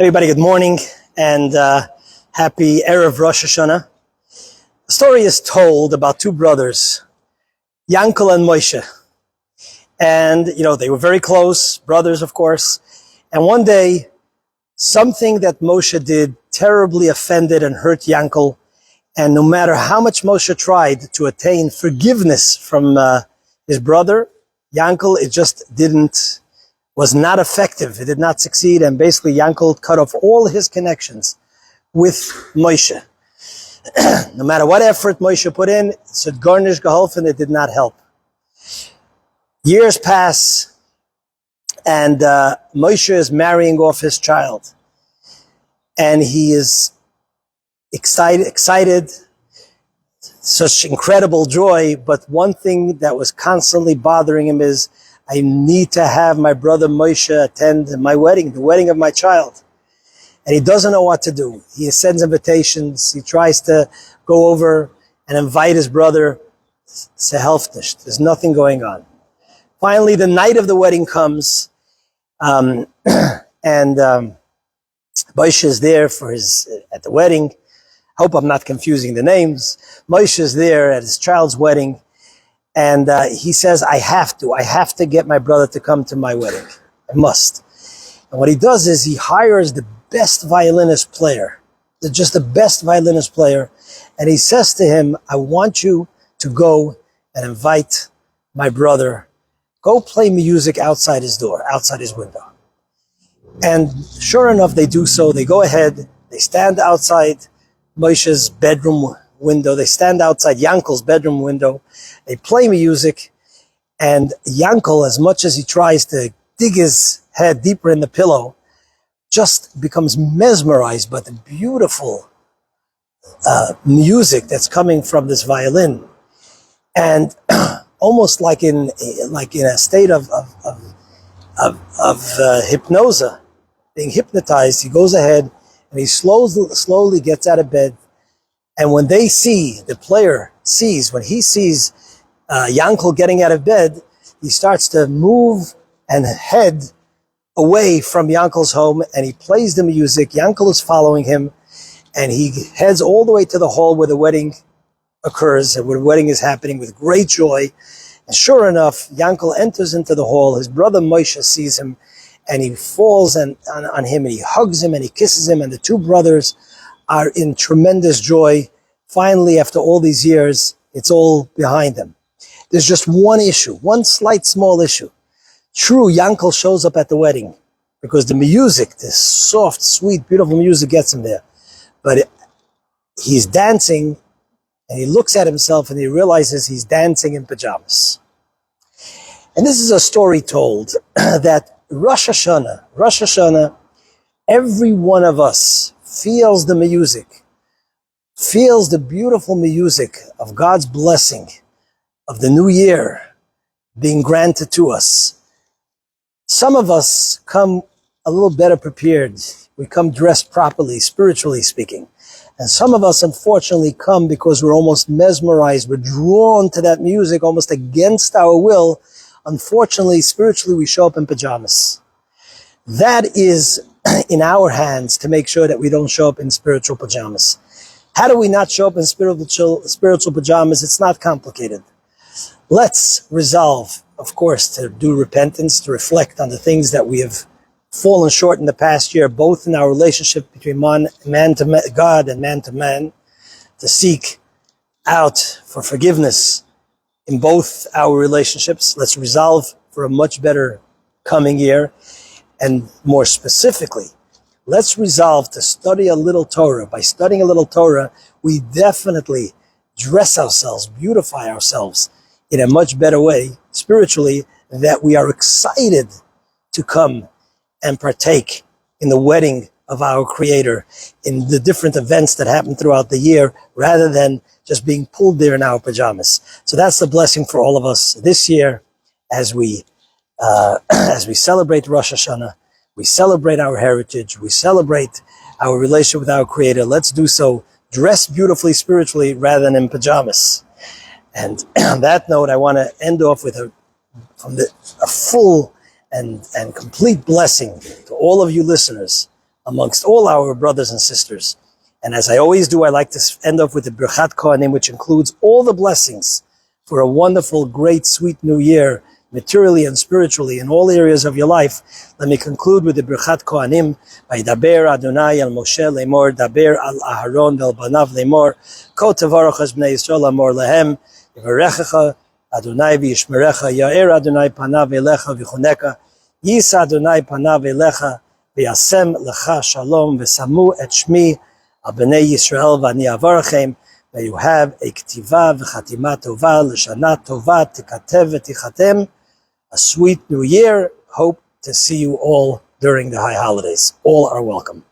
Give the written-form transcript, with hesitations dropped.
Everybody, good morning and happy Erev Rosh Hashanah. The story is told about two brothers, Yankel and Moshe. And, they were very close, brothers, of course. And one day, something that Moshe did terribly offended and hurt Yankel. And no matter how much Moshe tried to attain forgiveness from his brother, Yankel, it just was not effective. It did not succeed. And basically, Yankel cut off all his connections with Moshe. No matter what effort Moshe put in, so garnish geholfen, it did not help. Years pass, and Moshe is marrying off his child. And he is excited, such incredible joy. But one thing that was constantly bothering him is, I need to have my brother Moshe attend my wedding, the wedding of my child. And he doesn't know what to do. He sends invitations. He tries to go over and invite his brother. Sehelfnish. There's nothing going on. Finally, the night of the wedding comes, and Moshe is there at the wedding. I hope I'm not confusing the names. Moshe is there at his child's wedding. And he says, I have to get my brother to come to my wedding. I must. And what he does is he hires the best violinist player, just the best violinist player. And he says to him, I want you to go and invite my brother. Go play music outside his door, outside his window. And sure enough, they do so. They go ahead. They stand outside Moshe's bedroom window. They stand outside Yankel's bedroom window. They play music, and Yankel, as much as he tries to dig his head deeper in the pillow, just becomes mesmerized by the beautiful music that's coming from this violin. And almost like in a state of hypnosis, being hypnotized, he goes ahead and he slowly gets out of bed. And when when he sees Yankel getting out of bed, he starts to move and head away from Yankel's home, and he plays the music. Yankel is following him, and he heads all the way to the hall where the wedding occurs, and where the wedding is happening with great joy. And sure enough, Yankel enters into the hall. His brother Moshe sees him, and he falls on him, and he hugs him, and he kisses him, and the two brothers are in tremendous joy. Finally, after all these years, it's all behind them. There's just one issue, one slight small issue. True, Yankel shows up at the wedding because the music, this soft, sweet, beautiful music gets him there. But he's dancing, and he looks at himself and he realizes he's dancing in pajamas. And this is a story told that Rosh Hashanah, every one of us feels the music, feels the beautiful music of God's blessing, of the new year being granted to us. Some of us come a little better prepared. We come dressed properly, spiritually speaking. And some of us, unfortunately, come because we're almost mesmerized. We're drawn to that music almost against our will. Unfortunately, spiritually, we show up in pajamas. That is in our hands to make sure that we don't show up in spiritual pajamas. How do we not show up in spiritual pajamas? It's not complicated. Let's resolve, of course, to do repentance, to reflect on the things that we have fallen short in the past year, both in our relationship between man to God and man to man, to seek out for forgiveness in both our relationships. Let's resolve for a much better coming year. And more specifically, let's resolve to study a little Torah. By studying a little Torah, we definitely dress ourselves, beautify ourselves in a much better way, spiritually, that we are excited to come and partake in the wedding of our Creator, in the different events that happen throughout the year, rather than just being pulled there in our pajamas. So that's the blessing for all of us this year as we celebrate Rosh Hashanah. We celebrate our heritage. We celebrate our relationship with our Creator. Let's do so dressed beautifully spiritually rather than in pajamas. And on that note, I want to end off with a full and complete blessing to all of you listeners amongst all our brothers and sisters. And as I always do, I like to end off with the Birchat Kohanim, which includes all the blessings for a wonderful, great, sweet new year, materially and spiritually, in all areas of your life. Let me conclude with the Birchat Kohanim. Vaydaber Adonai al Moshe lemor, daber al Aharon vel banav lemor, ko tevarach es bnei Yisrael amor lehem, yivarechecha Adonai v'yishmerecha, ya'er Adonai panav elecha v'choneka, yisa Adonai panav elecha, v'yasem lecha shalom, v'samu et shmi al bnei Yisrael v'ani avarachem. May you have a k'tiva v'chatima tova, l'shana tova, tikatev v'tichatem, a sweet new year. Hope to see you all during the high holidays. All are welcome.